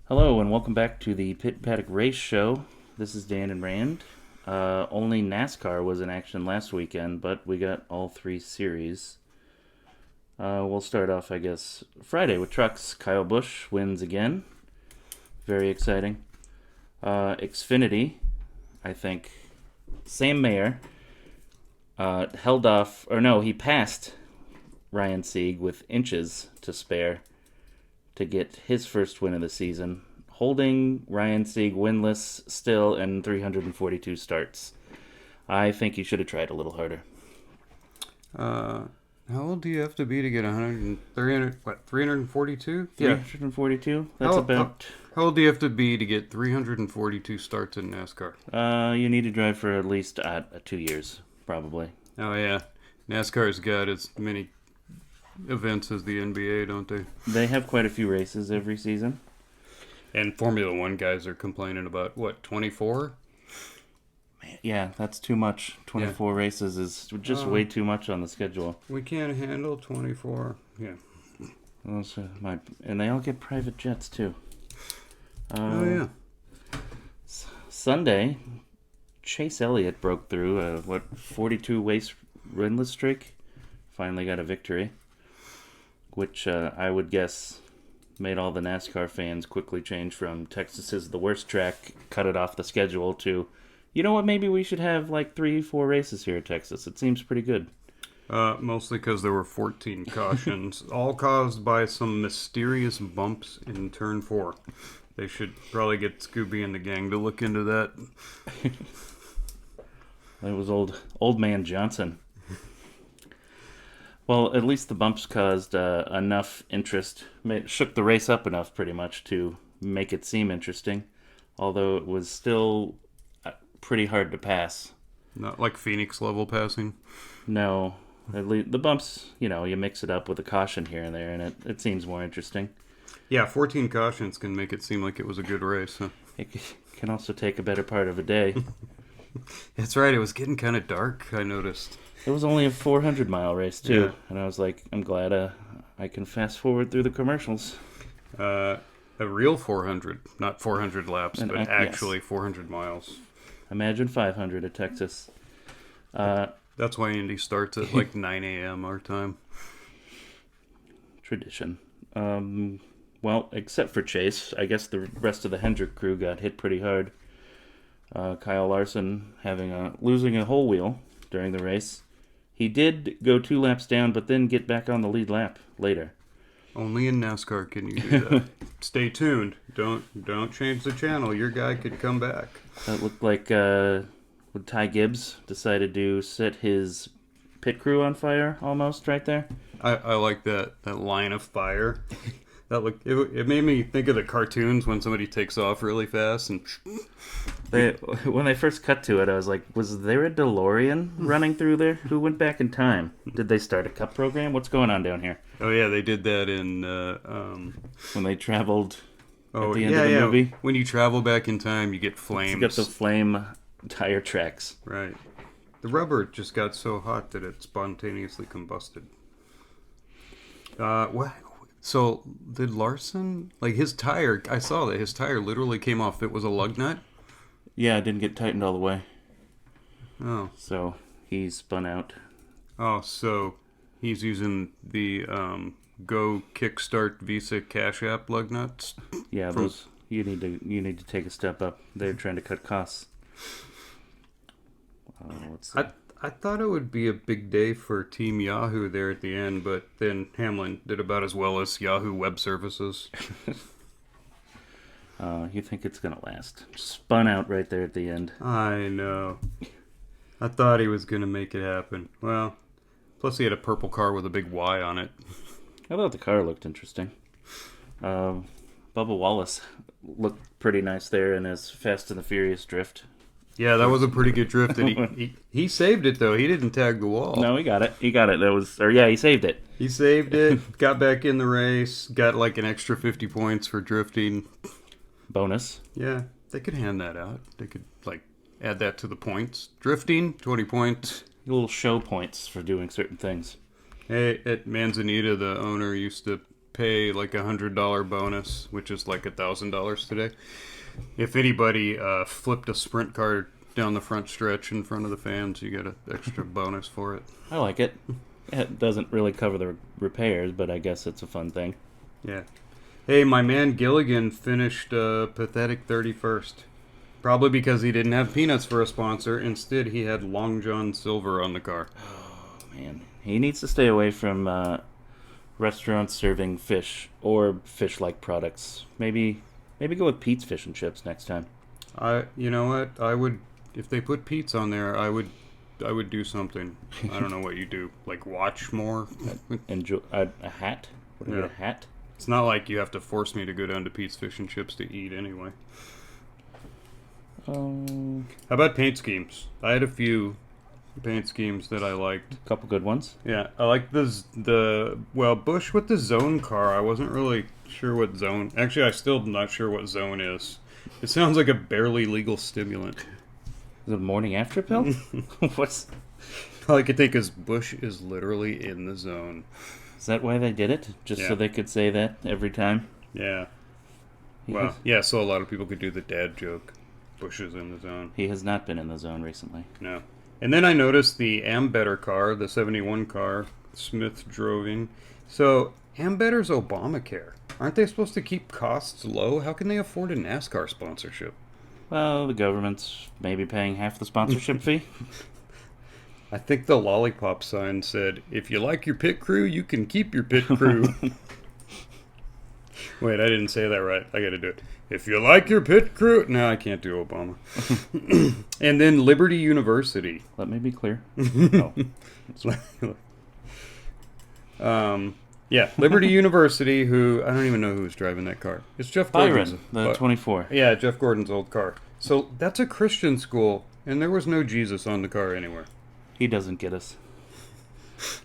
Hello and welcome back to the Pit Paddock Race Show. This is Dan and Rand. Only NASCAR was in action last weekend, but we got all three series. We'll start off, I guess, Friday with trucks. Kyle Busch wins again. Very exciting. Xfinity, I think, same mayor, held off, or no, he passed Ryan Sieg with inches to spare to get his first win of the season, holding Ryan Sieg winless still in 342 starts. I think he should have tried a little harder. How old do you have to be to get 342? 342? That's about... How old do you have to be to get 342 starts in NASCAR? You need to drive for at least 2 years, probably. Oh, yeah. NASCAR's got as many events as the NBA, don't they? They have quite a few races every season. And Formula One guys are complaining about, 24? Yeah, that's too much. 24 races is just way too much on the schedule. We can't handle 24. Yeah. And they all get private jets, too. Yeah. Sunday, Chase Elliott broke through a 42 race winless streak. Finally got a victory, which I would guess made all the NASCAR fans quickly change from Texas is the worst track, cut it off the schedule, to, you know what, maybe we should have like 3-4 races here at Texas. It seems pretty good. Mostly because there were 14 cautions, all caused by some mysterious bumps in Turn 4. They should probably get Scooby and the gang to look into that. That was old man Johnson. Well, at least the bumps caused enough interest, shook the race up enough pretty much to make it seem interesting, although it was still pretty hard to pass. Not like Phoenix level passing? No. At least the bumps, you mix it up with a caution here and there, and it seems more interesting. Yeah, 14 cautions can make it seem like it was a good race. Huh? It can also take a better part of a day. That's right, it was getting kind of dark, I noticed. It was only a 400-mile race, too. Yeah. And I was like, I'm glad I can fast forward through the commercials. A real 400, not 400 laps, but actually yes. 400 miles. Imagine 500 at Texas. That's why Indy starts at like 9 a.m. our time. Tradition. Well, except for Chase, I guess the rest of the Hendrick crew got hit pretty hard. Kyle Larson losing a whole wheel during the race. He did go 2 laps down, but then get back on the lead lap later. Only in NASCAR can you do that. Stay tuned. Don't change the channel. Your guy could come back. That looked like Ty Gibbs decided to set his pit crew on fire almost right there. I like that line of fire. It made me think of the cartoons when somebody takes off really fast and. When they first cut to it, I was like, was there a DeLorean running through there? Who went back in time? Did they start a cup program? What's going on down here? Oh yeah, they did that in when they traveled at the end of the movie. When you travel back in time, you get flames. You get the flame tire tracks. Right. The rubber just got so hot that it spontaneously combusted. What? So did Larson, like his tire? I saw that his tire literally came off. It was a lug nut. Yeah, it didn't get tightened all the way. Oh. So he spun out. Oh, so he's using the Go Kickstart Visa Cash App lug nuts. Yeah, those you need to take a step up. They're trying to cut costs. I thought it would be a big day for Team Yahoo there at the end, but then Hamlin did about as well as Yahoo Web Services. You think it's going to last. Spun out right there at the end. I know. I thought he was going to make it happen. Well, plus he had a purple car with a big Y on it. I thought the car looked interesting. Bubba Wallace looked pretty nice there in his Fast and the Furious drift. Yeah, that was a pretty good drift. And he saved it, though. He didn't tag the wall. No, he got it. He saved it. He saved it, got back in the race, got like an extra 50 points for drifting. Bonus. Yeah, they could hand that out. They could, like, add that to the points. Drifting, 20 points. Little show points for doing certain things. Hey, at Manzanita, the owner used to pay like $100 bonus, which is like $1,000 today. If anybody flipped a sprint car down the front stretch in front of the fans, you get an extra bonus for it. I like it. It doesn't really cover the repairs, but I guess it's a fun thing. Yeah. Hey, my man Gilligan finished pathetic 31st. Probably because he didn't have peanuts for a sponsor. Instead, he had Long John Silver on the car. Oh, man. He needs to stay away from restaurants serving fish or fish-like products. Maybe go with Pete's Fish and Chips next time. You know what? I would, if they put Pete's on there, I would do something. I don't know what you do. Like watch more? Enjoy a hat? What do you get, a hat? It's not like you have to force me to go down to Pete's Fish and Chips to eat anyway. How about paint schemes? I had a few paint schemes that I liked. A couple good ones. Yeah, I like Bush with the Zone car. I wasn't really sure what Zone. Actually, I still not sure what Zone is. It sounds like a barely legal stimulant. Is it a morning after pill? What's? All I could think is Bush is literally in the zone. Is that why they did it? Just so they could say that every time? Yeah. Well, yeah, so a lot of people could do the dad joke. Bush is in the zone. He has not been in the zone recently. No. And then I noticed the Ambetter car, the 71 car, Smith drove in. So, Ambetter's Obamacare. Aren't they supposed to keep costs low? How can they afford a NASCAR sponsorship? Well, the government's maybe paying half the sponsorship fee. I think the lollipop sign said, if you like your pit crew, you can keep your pit crew. Wait, I didn't say that right. I gotta do it. If you like your pit crew... No, I can't do Obama. And then Liberty University. Let me be clear. Yeah, Liberty University, who... I don't even know who's driving that car. It's Jeff Gordon's... Byron, the 24. Yeah, Jeff Gordon's old car. So that's a Christian school, and there was no Jesus on the car anywhere. He doesn't get us.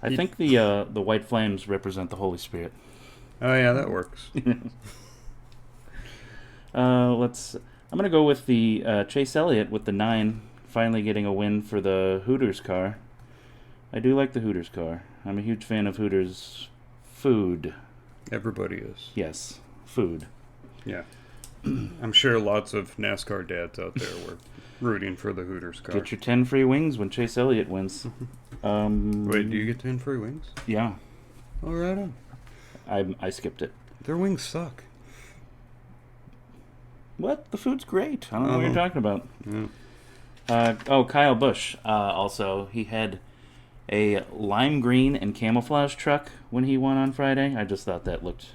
I think the white flames represent the Holy Spirit. Oh, yeah, that works. I'm gonna go with the Chase Elliott with the 9 finally getting a win for the Hooters car. I do like the Hooters car. I'm a huge fan of Hooters food. Everybody is. Yes, food. Yeah. I'm sure lots of NASCAR dads out there were rooting for the Hooters car. Get your 10 free wings when Chase Elliott wins. Wait, do you get 10 free wings? Yeah. All right on. I skipped it. Their wings suck. What? The food's great. I don't know what you're talking about. Yeah. Kyle Busch. Also, he had a lime green and camouflage truck when he won on Friday. I just thought that looked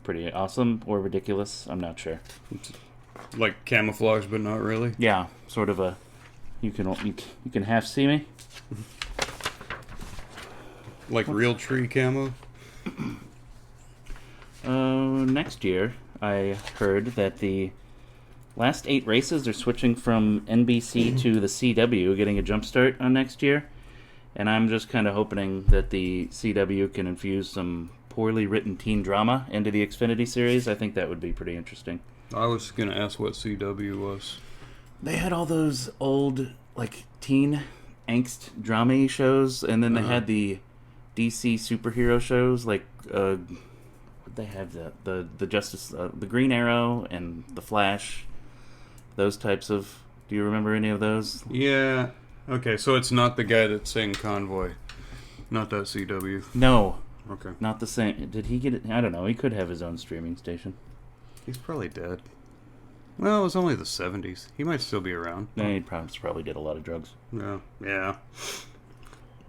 pretty awesome or ridiculous. I'm not sure. It's like camouflage, but not really. Yeah, sort of a. You can half see me. Like real tree camo. Next year, I heard that the last 8 races are switching from NBC to the CW, getting a jump start on next year. And I'm just kind of hoping that the CW can infuse some poorly written teen drama into the Xfinity series. I think that would be pretty interesting. I was going to ask what CW was. They had all those old, like, teen angst drama shows, and then they had the DC superhero shows, like, they have the Justice, the Green Arrow and the Flash, those types of. Do you remember any of those? Yeah. Okay, so it's not the guy that sang Convoy, not that CW. No. Okay. Not the same. Did he get it? I don't know. He could have his own streaming station. He's probably dead. Well, it was only the 70s. He might still be around. Yeah, he probably did a lot of drugs. No. Yeah.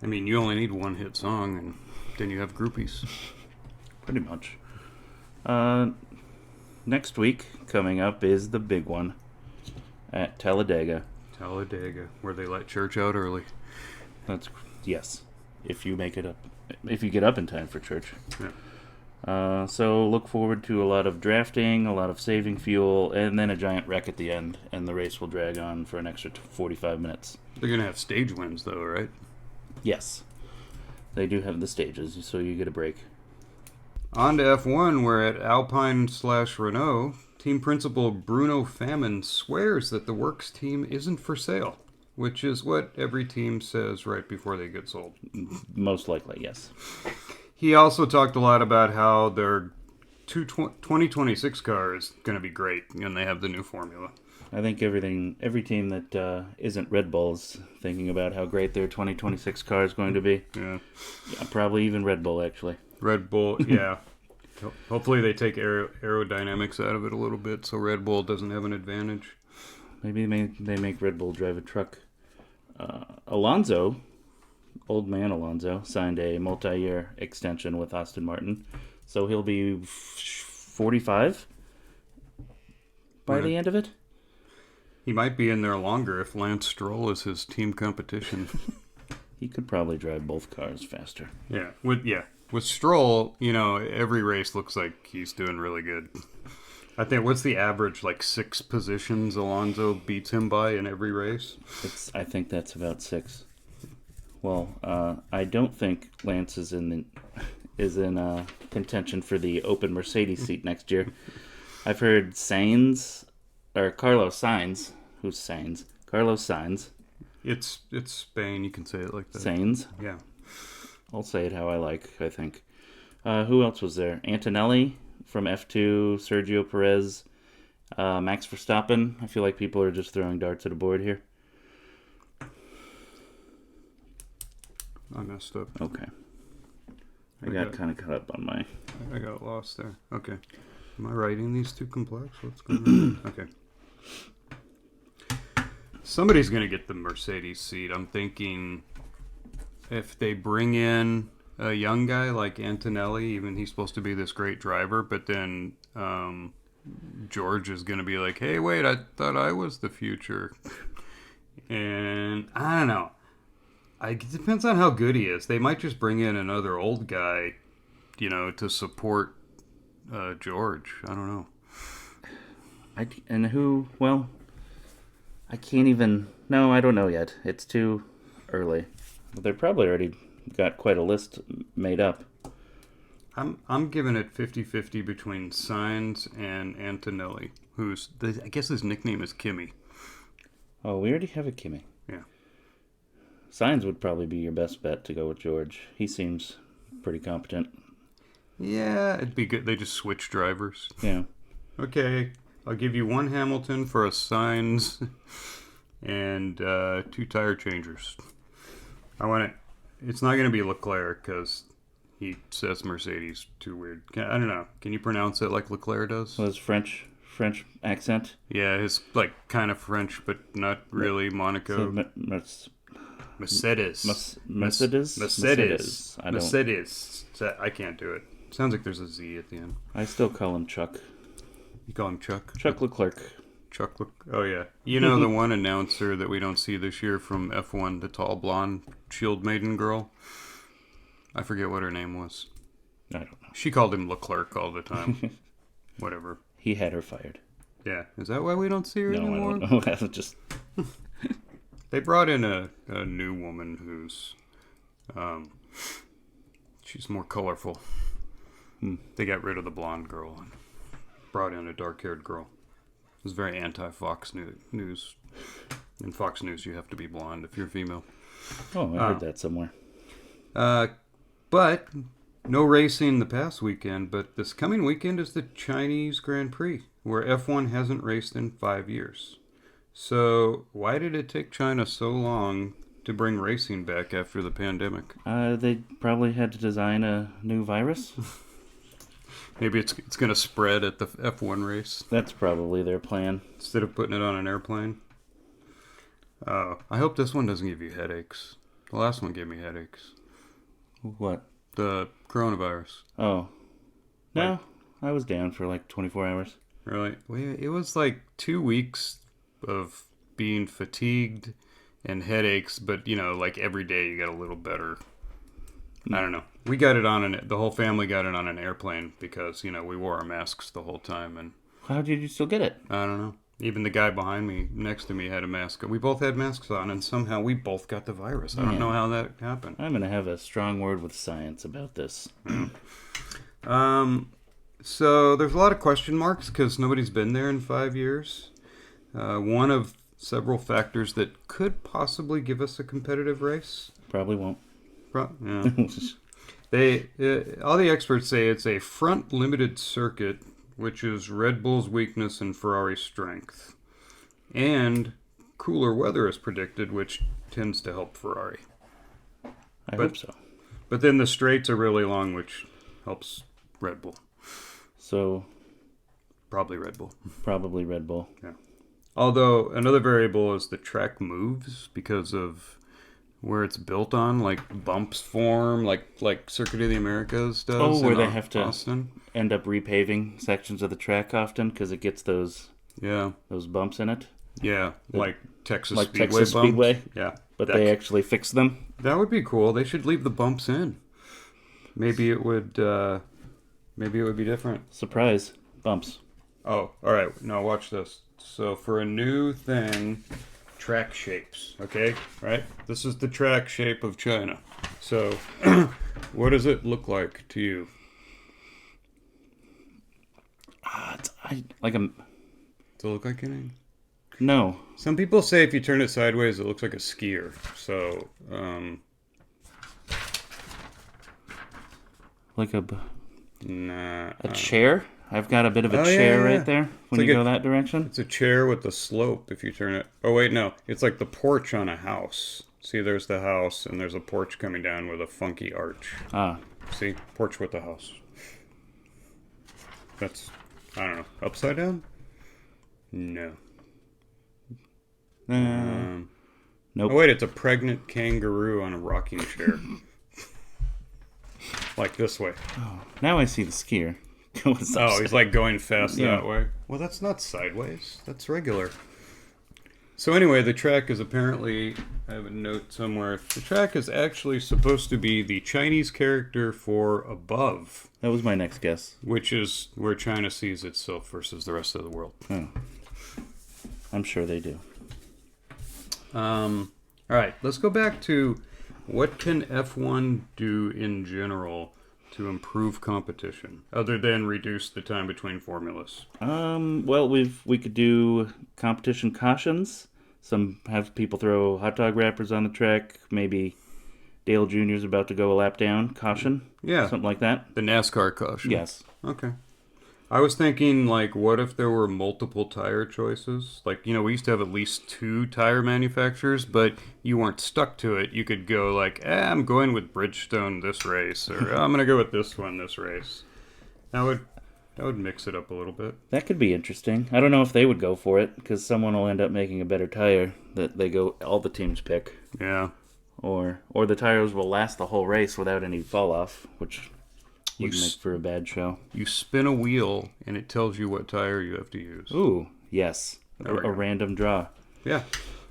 I mean, you only need one hit song, and then you have groupies. Pretty much. Next week, coming up, is the big one at Talladega. Talladega, where they let church out early. Yes, if you make it up, if you get up in time for church. Yeah. So look forward to a lot of drafting, a lot of saving fuel, and then a giant wreck at the end, and the race will drag on for an extra 45 minutes. They're gonna have stage wins, though, right? Yes, they do have the stages, so you get a break. On to F1, where at Alpine/Renault, team principal Bruno Famin swears that the works team isn't for sale, which is what every team says right before they get sold. Most likely, yes. He also talked a lot about how they're 2026 car is going to be great, and they have the new formula. I think every team that isn't Red Bull's thinking about how great their 2026 car is going to be. Yeah. Probably even Red Bull, actually. Red Bull, yeah. Hopefully they take aerodynamics out of it a little bit so Red Bull doesn't have an advantage. Maybe they make Red Bull drive a truck. Alonso, old man Alonso, signed a multi-year extension with Aston Martin. So he'll be 45 by the end of it. He might be in there longer if Lance Stroll is his team competition. He could probably drive both cars faster. Yeah, with Stroll, every race looks like he's doing really good. I think what's the average? Like 6 positions Alonso beats him by in every race. I think that's about 6. Well, I don't think Lance is in contention for the open Mercedes seat next year. I've heard Carlos Sainz. Who's Sainz? Carlos Sainz. It's Spain. You can say it like that. Sainz. Yeah. I'll say it how I like. I think. Who else was there? Antonelli from F2. Sergio Perez. Max Verstappen. I feel like people are just throwing darts at a board here. I messed up. Okay. I got kind of caught up on my... I got lost there. Okay. Am I writing these too complex? What's going on? Okay. Somebody's going to get the Mercedes seat. I'm thinking if they bring in a young guy like Antonelli, even he's supposed to be this great driver, but then George is going to be like, hey, wait, I thought I was the future. And I don't know. It depends on how good he is. They might just bring in another old guy, to support George. I don't know. I can't even... No, I don't know yet. It's too early. But they're probably already got quite a list made up. I'm giving it 50-50 between Sainz and Antonelli, I guess his nickname is Kimmy. Oh, we already have a Kimmy. Yeah. Sainz would probably be your best bet to go with George. He seems pretty competent. Yeah, it'd be good. They just switch drivers. Yeah. Okay, I'll give you 1 Hamilton for a Sainz and 2 tire changers. It's not going to be Leclerc because he says Mercedes too weird. I don't know. Can you pronounce it like Leclerc does? Well, his French accent. Yeah, his kind of French, but not really Monaco. Mercedes. I can't do it. Sounds like there's a Z at the end. I still call him Chuck. You call him Chuck? Chuck Leclerc. Oh, yeah. The one announcer that we don't see this year from F1, the tall blonde shield maiden girl? I forget what her name was. I don't know. She called him Leclerc all the time. Whatever. He had her fired. Yeah. Is that why we don't see her anymore? No, I don't know. Just... They brought in a new woman who's... she's more colorful. They got rid of the blonde girl and brought in a dark-haired girl. It was very anti-Fox News. In Fox News, you have to be blonde if you're female. Oh, I heard that somewhere. But no racing the past weekend, but this coming weekend is the Chinese Grand Prix, where F1 hasn't raced in 5 years. So why did it take China so long to bring racing back after the pandemic? They probably had to design a new virus. Maybe it's going to spread at the F1 race. That's probably their plan. Instead of putting it on an airplane. I hope this one doesn't give you headaches. The last one gave me headaches. What? The coronavirus. Oh. No, I was down for like 24 hours. Really? It was like 2 weeks of being fatigued and headaches, but, like every day you got a little better. I don't know. We got it the whole family got it on an airplane because, we wore our masks the whole time. And how did you still get it? I don't know. Even the guy next to me had a mask. We both had masks on, and somehow we both got the virus. I don't know how that happened. I'm going to have a strong word with science about this. So there's a lot of question marks because nobody's been there in 5 years. One of several factors that could possibly give us a competitive race. Probably won't. Yeah. All the experts say it's a front limited circuit, which is Red Bull's weakness and Ferrari's strength, and cooler weather is predicted, which tends to help Ferrari. I hope so. But then the straights are really long, which helps Red Bull. So probably Red Bull. Probably Red Bull. Yeah. Although another variable is the track moves because of where it's built on, like bumps form, like Circuit of the Americas does. Oh, where they have to Austin. end up repaving sections of the track often because it gets those bumps in it. Yeah, like Texas like Speedway Texas bumps. Speedway. Yeah, but they actually fix them. That would be cool. They should leave the bumps in. Maybe it would be different. Surprise bumps. Oh, all right. Now watch this. So for a new thing, track shapes. Okay, right? This is the track shape of China. So, what does it look like to you? Does it look like anything? No. Some people say if you turn it sideways, it looks like a skier. So, like a a chair. I've got a bit of a chair right there when you go that direction. It's a chair with the slope if you turn it. Oh, wait, no. It's like the porch on a house. See, there's the house, and there's a porch coming down with a funky arch. Ah. See? Porch with the house. That's, I don't know, upside down? No. Nope. Oh, wait, it's a pregnant kangaroo on a rocking chair. Like this way. Oh, now I see the skier. He's like going fast that way. Well, that's not sideways. That's regular. So anyway, the track is apparently, I have a note somewhere, the track is actually supposed to be the Chinese character for above. That was my next guess. Which is where China sees itself versus the rest of the world. Oh. I'm sure they do. All right, let's go back to what can F1 do in general to improve competition, other than reduce the time between formulas? Well, we could do competition cautions. Have people throw hot dog wrappers on the track. Maybe Dale Jr.'s about to go a lap down. Caution. Yeah. Something like that. The NASCAR caution. Yes. Okay. I was thinking, like, what if there were multiple tire choices? Like, we used to have at least 2 tire manufacturers, but you weren't stuck to it. You could go like, I'm going with Bridgestone this race, or I'm going to go with this one this race. That would mix it up a little bit. That could be interesting. I don't know if they would go for it, because someone will end up making a better tire that all the teams pick. Yeah. Or the tires will last the whole race without any fall off, which would make for a bad show. You spin a wheel, and it tells you what tire you have to use. Ooh, yes. A random draw. Yeah.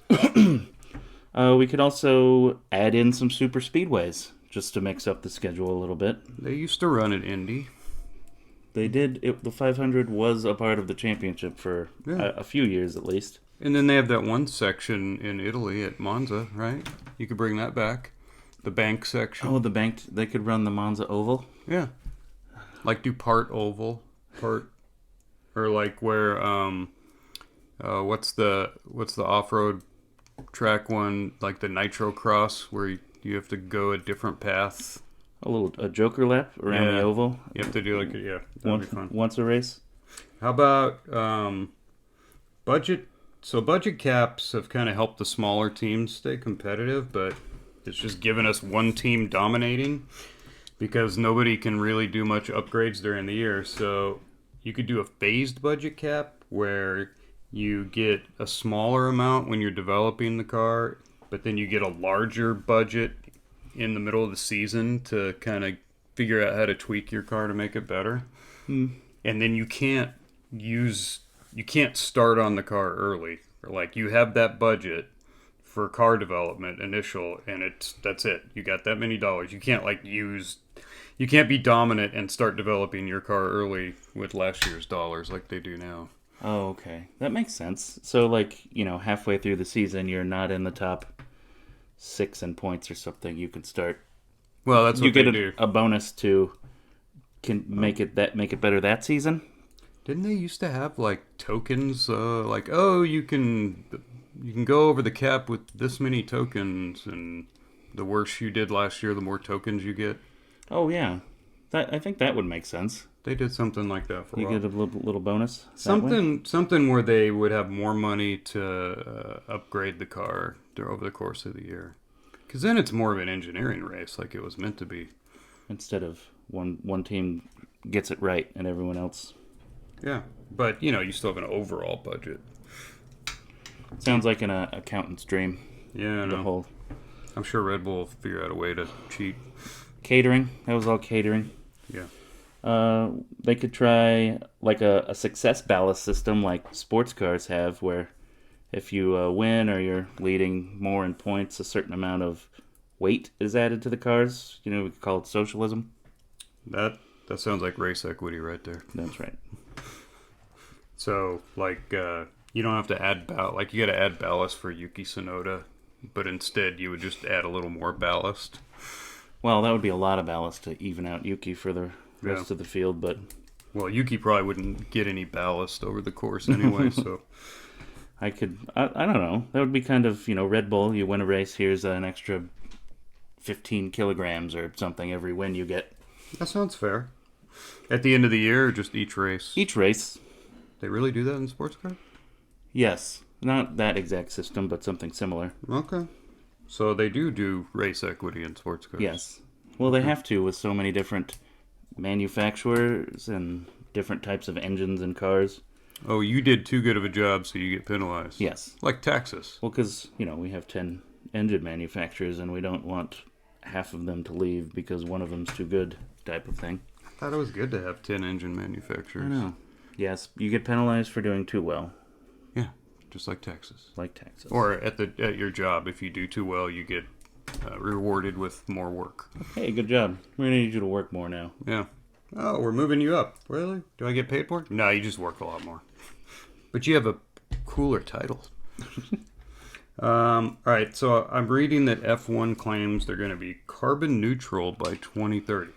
We could also add in some super speedways, just to mix up the schedule a little bit. They used to run at Indy. They did. The 500 was a part of the championship for a few years at least. And then they have that one section in Italy at Monza, right? You could bring that back. The bank section. Oh, the bank. They could run the Monza Oval. Yeah. Like do part oval, or like where what's the off-road track one, like the Nitro Cross, where you have to go a different path. A joker lap around the oval. You have to do that'd be fun. Once a race. How about budget? So budget caps have kind of helped the smaller teams stay competitive, but it's just given us one team dominating because nobody can really do much upgrades during the year. So you could do a phased budget cap where you get a smaller amount when you're developing the car, but then you get a larger budget in the middle of the season to kind of figure out how to tweak your car to make it better. And then you can't start on the car early. Like you have that budget for car development initial, and that's it. You got that many dollars. You can't be dominant and start developing your car early with last year's dollars like they do now. Oh, okay. That makes sense. So, like, halfway through the season, you're not in the top 6 in points or something. You can start. Well, that's what they do. You get a bonus to make it better that season. Didn't they used to have like tokens? You can go over the cap with this many tokens, and the worse you did last year, the more tokens you get. Oh yeah, I think that would make sense. They did something like that for a You while. get a little bonus that way. Something where they would have more money to upgrade the car over the course of the year. Because then it's more of an engineering race, like it was meant to be. Instead of one team gets it right and everyone else. Yeah, but you still have an overall budget. Sounds like an accountant's dream. Yeah, I The know. whole I'm sure Red Bull will figure out a way to cheat. catering. That was all catering. Yeah. They could try like a success ballast system like sports cars have, where if you win or you're leading more in points, a certain amount of weight is added to the cars. We could call it socialism. That sounds like race equity right there. That's right. So, like, you don't have to add like you got to add ballast for Yuki Tsunoda, but instead you would just add a little more ballast. Well, that would be a lot of ballast to even out Yuki for the rest of the field, but Well, Yuki probably wouldn't get any ballast over the course anyway, so I don't know. That would be kind of, Red Bull, you win a race, here's an extra 15 kilograms or something every win you get. that sounds fair. At the end of the year, or just each race? Each race, They really do that in sports cars? yes. Not that exact system, but something similar. Okay. So they do race equity in sports cars. Yes. Well, they have to with so many different manufacturers and different types of engines and cars. Oh, you did too good of a job, so you get penalized. Yes. Like taxes. Well, because, we have 10 engine manufacturers and we don't want half of them to leave because one of them's too good type of thing. I thought it was good to have 10 engine manufacturers. I know. Yes, you get penalized for doing too well, Yeah, just like taxes. like taxes. Or at your job, if you do too well, you get rewarded with more work. Hey, good job. We're going to need you to work more now. Yeah. Oh, we're moving you up. Really? Do I get paid more? No, you just work a lot more. But you have a cooler title. All right, so I'm reading that F1 claims they're going to be carbon neutral by 2030.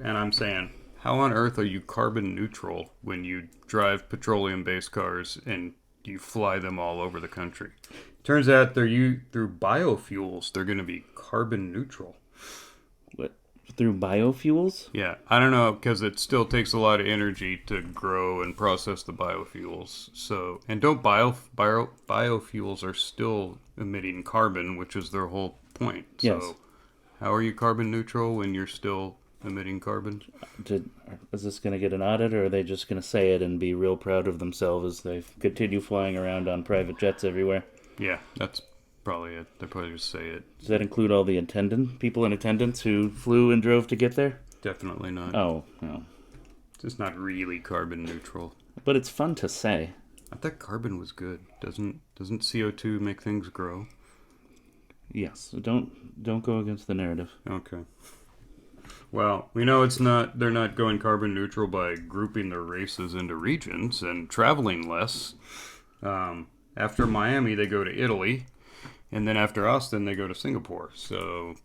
And I'm saying, how on earth are you carbon neutral when you drive petroleum-based cars and you fly them all over the country? Turns out through biofuels, they're going to be carbon neutral. What? Through biofuels? Yeah, I don't know, because it still takes a lot of energy to grow and process the biofuels. So, and don't biofuels are still emitting carbon, which is their whole point. Yes. So, how are you carbon neutral when you're still emitting carbon? Is this going to get an audit, or are they just going to say it and be real proud of themselves as they continue flying around on private jets everywhere? Yeah, that's probably it. They'll probably just say it. Does that include all the people in attendance who flew and drove to get there? Definitely not. Oh, no. It's not really carbon neutral. But it's fun to say. I thought carbon was good. Doesn't CO2 make things grow? Yes. Don't go against the narrative. Okay. Well, we know they're not going carbon neutral by grouping their races into regions and traveling less. After Miami, they go to Italy, and then after Austin, they go to Singapore. So,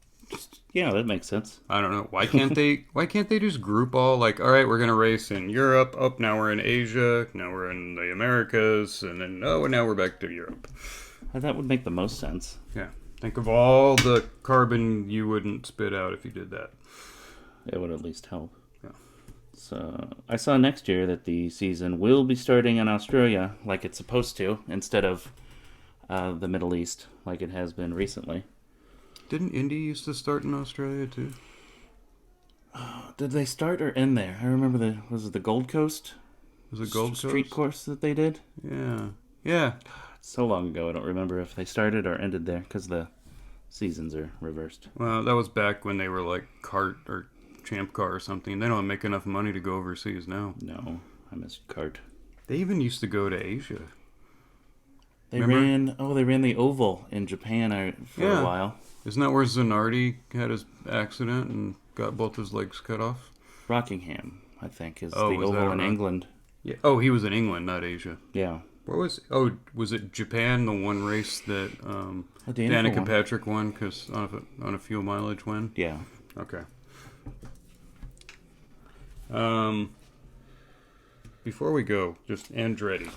Yeah, that makes sense. I don't know. Why can't they just group all, like, all right, we're going to race in Europe. Oh, now we're in Asia. Now we're in the Americas. And then, now we're back to Europe. That would make the most sense. Yeah. Think of all the carbon you wouldn't spit out if you did that. It would at least help. Yeah. So I saw next year that the season will be starting in Australia like it's supposed to, instead of the Middle East like it has been recently. Didn't Indy used to start in Australia too? Did they start or end there? I remember was it the Gold Coast? Was it Gold Coast? Street course that they did? Yeah. Yeah. So long ago, I don't remember if they started or ended there because the seasons are reversed. Well, that was back when they were like kart or champ car or something. They don't make enough money to go overseas now. No, I missed kart. They even used to go to Asia. They ran the oval in Japan for a while. Isn't that where Zanardi had his accident and got both his legs cut off? Rockingham, I think, is the was that oval in right? England. Yeah. Oh, he was in England, not Asia. Yeah. Was it Japan, the one race that Danica Patrick won because on a fuel mileage win? Yeah. Okay. Before we go, just Andretti,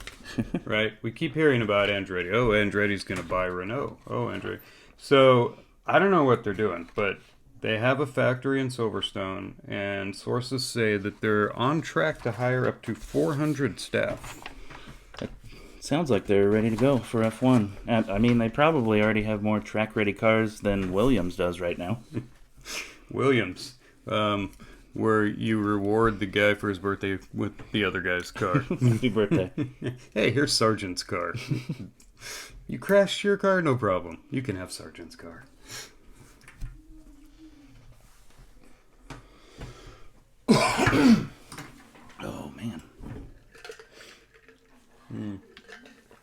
right? We keep hearing about Andretti. Oh, Andretti's going to buy Renault. Oh, Andretti. So I don't know what they're doing, but They have a factory in Silverstone, and sources say that they're on track to hire up to 400 staff. Sounds like they're ready to go for F1. I mean, they probably already have more track-ready cars than Williams does right now. Williams, where you reward the guy for his birthday with the other guy's car. Happy birthday. Hey, here's Sergeant's car. You crashed your car? No problem. You can have Sergeant's car. Oh, man.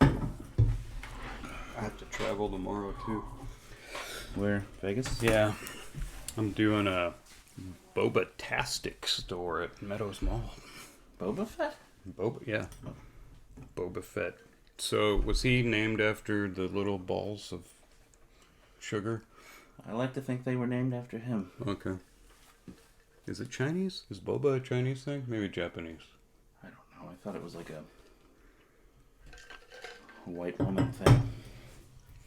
I have to travel tomorrow, too. Where? Vegas? Yeah. I'm doing a Boba-tastic store at Meadows Mall. Boba Fett? Yeah. Boba Fett. So, was he named after the little balls of sugar? I like to think they were named after him. Okay. Is it Chinese? Is boba a Chinese thing? Maybe Japanese. I don't know. I thought it was like a white woman thing.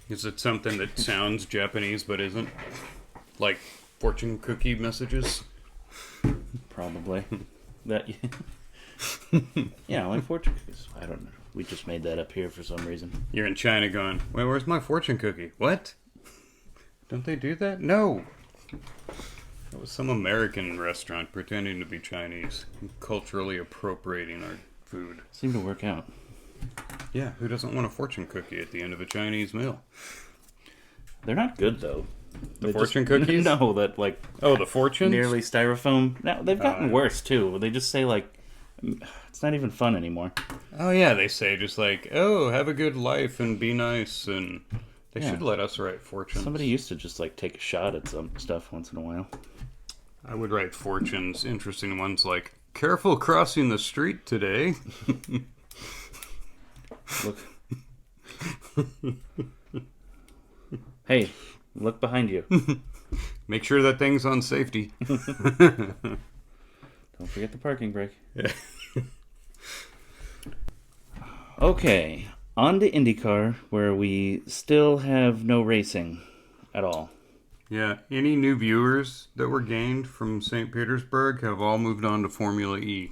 Is it something that sounds Japanese but isn't? Like fortune cookie messages? Probably. That. Yeah, like fortune cookies. I don't know. We just made that up here for some reason. You're in China going, wait, where's my fortune cookie? What? Don't they do that? No. It was some American restaurant pretending to be Chinese, culturally appropriating our food. Seemed to work out. Yeah, who doesn't want a fortune cookie at the end of a Chinese meal? They're not good though. The fortune cookies? No, that like the fortunes? nearly styrofoam. Now they've gotten worse too. They just say like it's not even fun anymore. Oh yeah, they say just like, oh, have a good life and be nice, and they should let us write fortunes. Somebody used to just like take a shot at some stuff once in a while. I would write fortunes, interesting ones like, careful crossing the street today. Look. Hey, look behind you. Make sure that thing's on safety. Don't forget the parking brake. Yeah. Okay, on to Indycar, where we still have no racing at all. Yeah, any new viewers that were gained from St. Petersburg have all moved on to Formula E.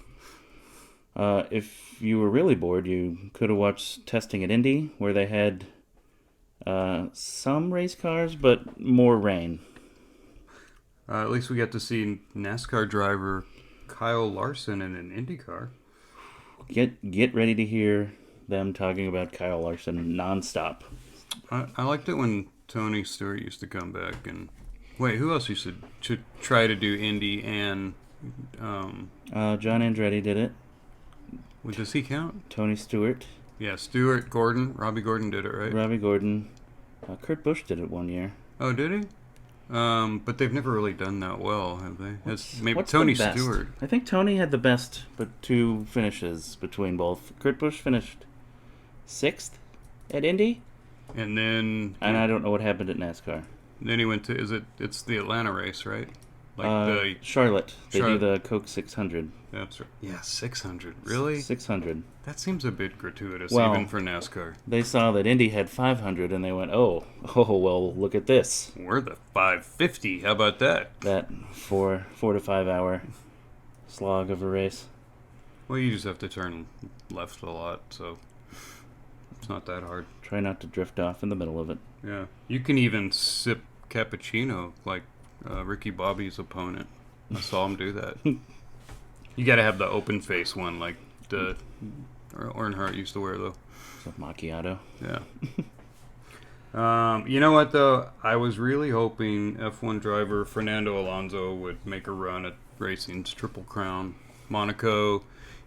If you were really bored, you could have watched testing at Indy, where they had some race cars, but more rain. At least we got to see NASCAR driver Kyle Larson in an Indycar. Get ready to hear them talking about Kyle Larson nonstop. I liked it when Tony Stewart used to come back and... Wait, who else used to try to do Indy and... John Andretti did it. Well, does he count? Tony Stewart. Yeah, Stewart, Gordon. Robbie Gordon did it, right? Robbie Gordon. Kurt Busch did it one year. Oh, did he? But they've never really done that well, have they? Maybe What's Tony the best? Stewart. I think Tony had the best, but two finishes between both. Kurt Busch finished 6th at Indy, And then... and I don't know what happened at NASCAR. Then he went to... It's the Atlanta race, right? Charlotte. They Charlotte. do the Coke 600. That's right. Yeah, 600. Really? 600. That seems a bit gratuitous, Well, even for NASCAR. They saw that Indy had 500, and they went, oh, well, look at this. We're the 550. How about that? That 4 to 5 hour slog of a race. Well, you just have to turn left a lot, so it's not that hard. Try not to drift off in the middle of it. Yeah. You can even sip cappuccino like Ricky Bobby's opponent. I saw him do that. You got to have the open face one like the Earnhardt used to wear, though. So macchiato. Yeah. You know what, though? I was really hoping F1 driver Fernando Alonso would make a run at racing's Triple Crown. Monaco,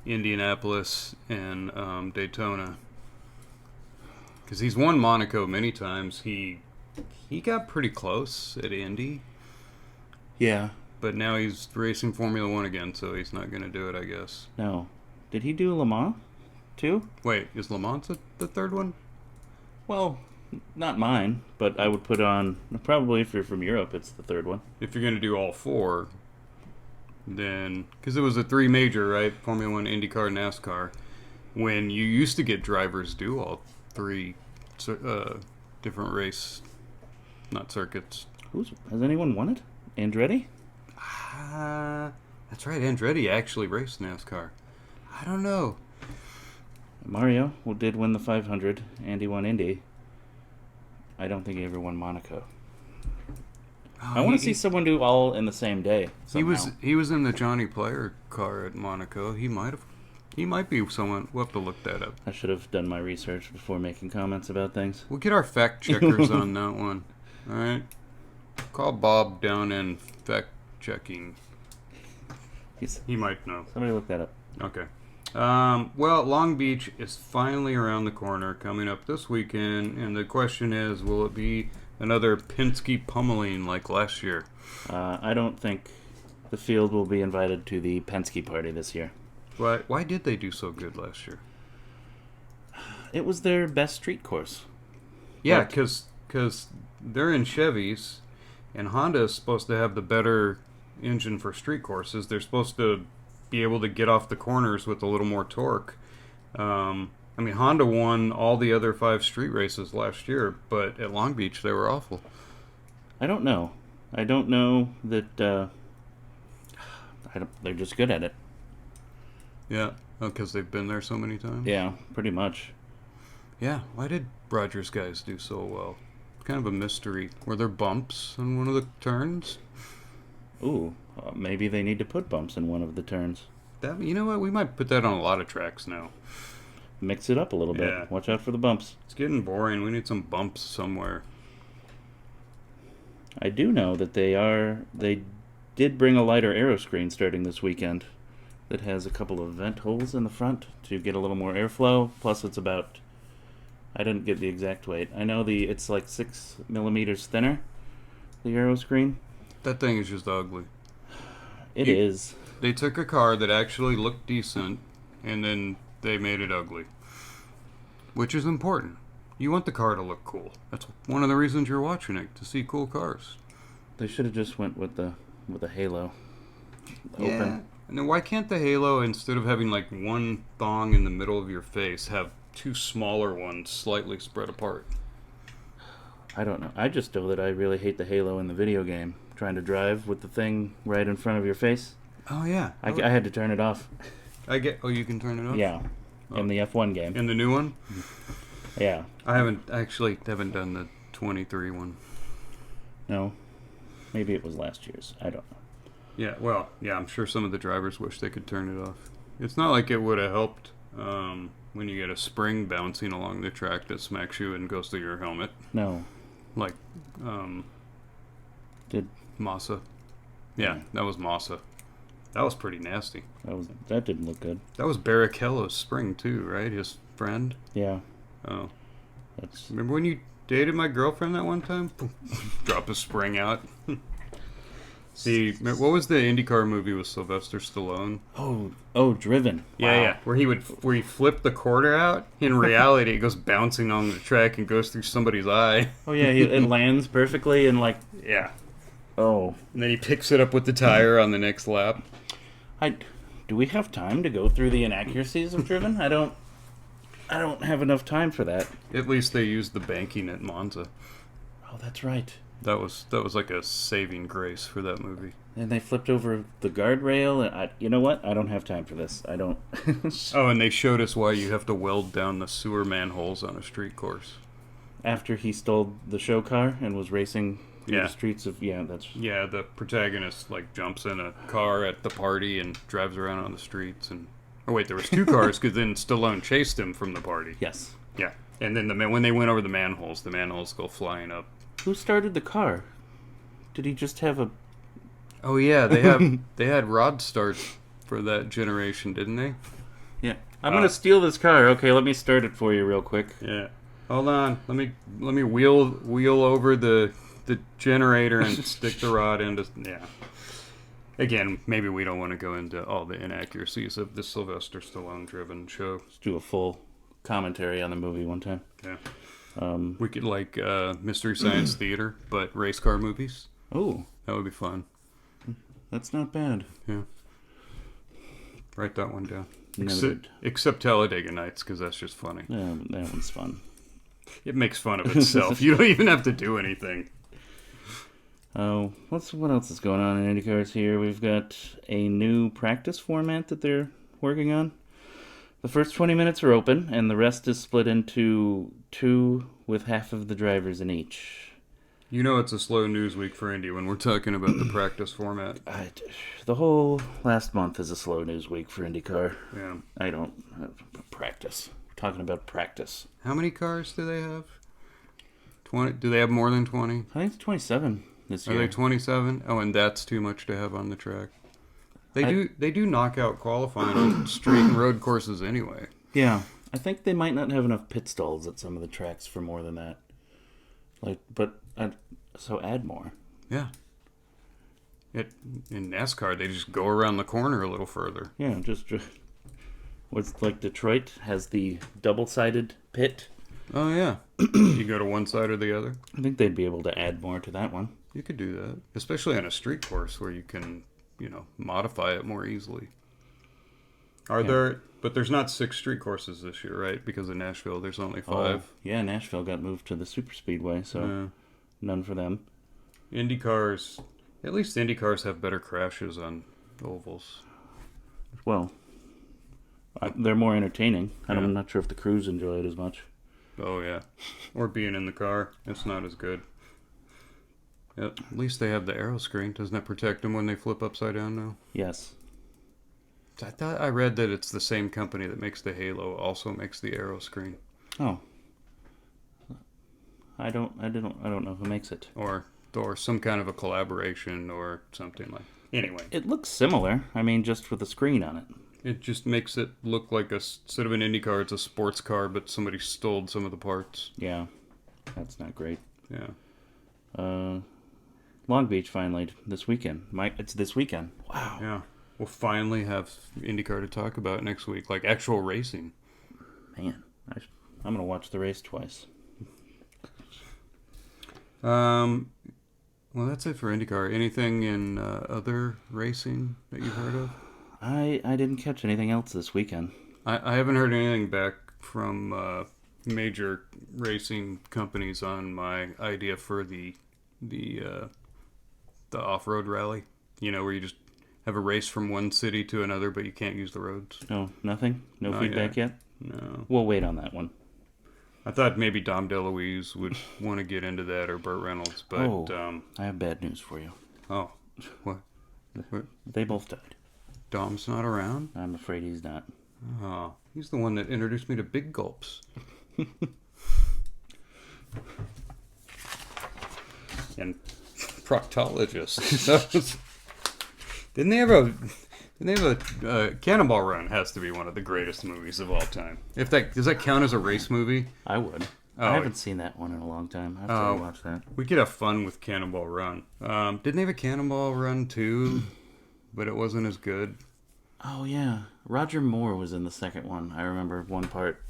Indianapolis, and Daytona. Because he's won Monaco many times. He got pretty close at Indy. Yeah. But now he's racing Formula One again, so he's not going to do it, I guess. No. Did he do Le Mans, too? Wait, is Le Mans the third one? Well, not mine, but I would put on... Probably if you're from Europe, it's the third one. If you're going to do all four, then... Because it was a three major, right? Formula One, IndyCar, NASCAR. When you used to get drivers do all three different race... Not circuits. Has anyone won it? Andretti? That's right. Andretti actually raced NASCAR. I don't know. Mario did win the 500. Andy won Indy. I don't think he ever won Monaco. I want to see someone do all in the same day. Somehow. He was in the Johnny Player car at Monaco. He might be someone. We'll have to look that up. I should have done my research before making comments about things. We'll get our fact checkers on that one. All right. Call Bob down in fact checking. He might know. Somebody look that up. Okay. Well, Long Beach is finally around the corner, coming up this weekend, and the question is, will it be another Penske pummeling like last year? I don't think the field will be invited to the Penske party this year. Why did they do so good last year? It was their best street course. Yeah, because they're in Chevys, and Honda is supposed to have the better engine for street courses. They're supposed to be able to get off the corners with a little more torque. Honda won all the other 5 street races last year, but at Long Beach they were awful. I don't know. I don't know that they're just good at it. Yeah, because they've been there so many times? Yeah, pretty much. Yeah, why did Rogers guys do so well? Kind of a mystery. Were there bumps on one of the turns? Ooh, maybe they need to put bumps in one of the turns. You know what? We might put that on a lot of tracks now. Mix it up a little bit. Yeah. Watch out for the bumps. It's getting boring. We need some bumps somewhere. I do know that they did bring a lighter aero screen starting this weekend that has a couple of vent holes in the front to get a little more airflow. Plus it's about, I didn't get the exact weight. I know it's like 6 millimeters thinner, the aero screen. That thing is just ugly. It is. They took a car that actually looked decent, and then they made it ugly. Which is important. You want the car to look cool. That's one of the reasons you're watching it, to see cool cars. They should have just went with the halo. Yeah. Open. And then why can't the halo, instead of having like one thong in the middle of your face, have 2 smaller ones slightly spread apart? I don't know. I just know that I really hate the halo in the video game. Trying to drive with the thing right in front of your face. Oh, yeah. I had to turn it off. Oh, you can turn it off? Yeah. In the F1 game. In the new one? Yeah. I haven't done the 23 one. No. Maybe it was last year's. I don't know. Yeah, well, yeah, I'm sure some of the drivers wish they could turn it off. It's not like it would have helped when you get a spring bouncing along the track that smacks you and goes through your helmet. No. Like, Did Massa. Yeah, that was Massa. That was pretty nasty. That didn't look good. That was Barrichello's spring too, right? His friend? Yeah. Oh. Remember when you dated my girlfriend that one time? Drop a spring out. See, what was the IndyCar movie with Sylvester Stallone? Oh, Driven. Yeah, Wow. yeah. Where he flipped the quarter out. In reality, it goes bouncing on the track and goes through somebody's eye. Oh yeah, it lands perfectly and like. Yeah. Oh. And then he picks it up with the tire on the next lap. Do we have time to go through the inaccuracies of Driven? I don't have enough time for that. At least they used the banking at Monza. Oh, that's right. That was like a saving grace for that movie. And they flipped over the guardrail. And you know what? I don't have time for this. I don't. Oh, and they showed us why you have to weld down the sewer manholes on a street course. After he stole the show car and was racing through Yeah. the streets of Yeah, the protagonist like jumps in a car at the party and drives around on the streets and. Oh wait, there was 2 cars because then Stallone chased him from the party. Yes. Yeah, and then when they went over the manholes go flying up. Who started the car? Did he just have a? Oh yeah, they had rod starts for that generation, didn't they? Yeah. I'm gonna steal this car. Okay, let me start it for you real quick. Yeah. Hold on. Let me wheel over the generator and stick the rod into. Yeah. Again, maybe we don't want to go into all the inaccuracies of the Sylvester Stallone driven show. Let's do a full commentary on the movie one time. Yeah. We could like Mystery Science Theater, but race car movies. Oh, That would be fun. that's not bad. Yeah. Write that one down. Noted. Except Talladega Nights, because that's just funny. Yeah, that one's fun. It makes fun of itself. You don't even have to do anything. What else is going on in IndyCars here? We've got a new practice format that they're working on. The first 20 minutes are open, and the rest is split into two with half of the drivers in each. You know it's a slow news week for Indy when we're talking about the practice format. The whole last month is a slow news week for IndyCar. Yeah. I don't practice. We're talking about practice. How many cars do they have? 20? Do they have more than 20? I think it's 27 this year. Are they 27? Oh, and that's too much to have on the track. They do knockout qualifying on street and road courses anyway. Yeah, I think they might not have enough pit stalls at some of the tracks for more than that. So add more. Yeah. In NASCAR, they just go around the corner a little further. Yeah, just what's like Detroit has the double-sided pit. Oh yeah, you go to one side or the other. I think they'd be able to add more to that one. You could do that, especially on a street course where you can, modify it more easily. But there's not 6 street courses this year, right? Because of Nashville, there's only 5. Oh, yeah, Nashville got moved to the super speedway, so none for them. At least IndyCars have better crashes on ovals. Well, they're more entertaining. I'm not sure if the crews enjoy it as much. Oh yeah, or being in the car, it's not as good. Yep. At least they have the aero screen. Doesn't that protect them when they flip upside down now? Yes. I read that it's the same company that makes the Halo also makes the aero screen. Oh. I don't know who makes it. Or some kind of a collaboration or something like. Anyway, it looks similar. I mean, just with a screen on it. It just makes it look like instead of an Indy car, it's a sports car, but somebody stole some of the parts. Yeah, that's not great. Yeah. Long Beach finally this weekend. It's this weekend. Wow. Yeah. We'll finally have IndyCar to talk about next week, like actual racing. Man, I'm gonna watch the race twice. Well, that's it for IndyCar. Anything in other racing that you've heard of? I didn't catch anything else this weekend. I haven't heard anything back from major racing companies on my idea for the off-road rally. Where you just have a race from one city to another, but you can't use the roads. No, nothing? No feedback yet? No. We'll wait on that one. I thought maybe Dom DeLuise would want to get into that, or Burt Reynolds, but... I have bad news for you. Oh, what? They both died. Dom's not around? I'm afraid he's not. Oh, he's the one that introduced me to Big Gulps. And proctologists. Didn't they have a Cannonball Run has to be one of the greatest movies of all time. Does that count as a race movie? I would. I haven't seen that one in a long time. I have to watch that. We could have fun with Cannonball Run. Didn't they have a Cannonball Run 2, but it wasn't as good? Oh, yeah. Roger Moore was in the second one. I remember one part.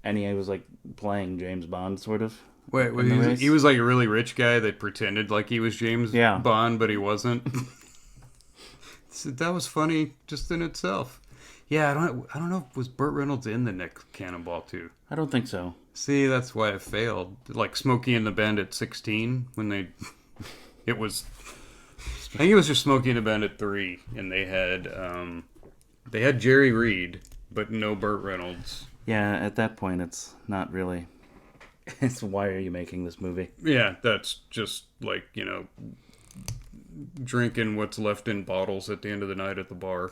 And he was like playing James Bond, sort of. Wait, he was like a really rich guy that pretended like he was James Bond, but he wasn't. That was funny just in itself. Yeah, I don't know if was Burt Reynolds in the next Cannonball 2. I don't think so. See, that's why it failed. Like Smokey and the Bandit 16 when I think it was just Smokey and the Bandit 3, and they had Jerry Reed, but no Burt Reynolds. Yeah, at that point, it's not really. It's why are you making this movie? Yeah, that's just like, drinking what's left in bottles at the end of the night at the bar.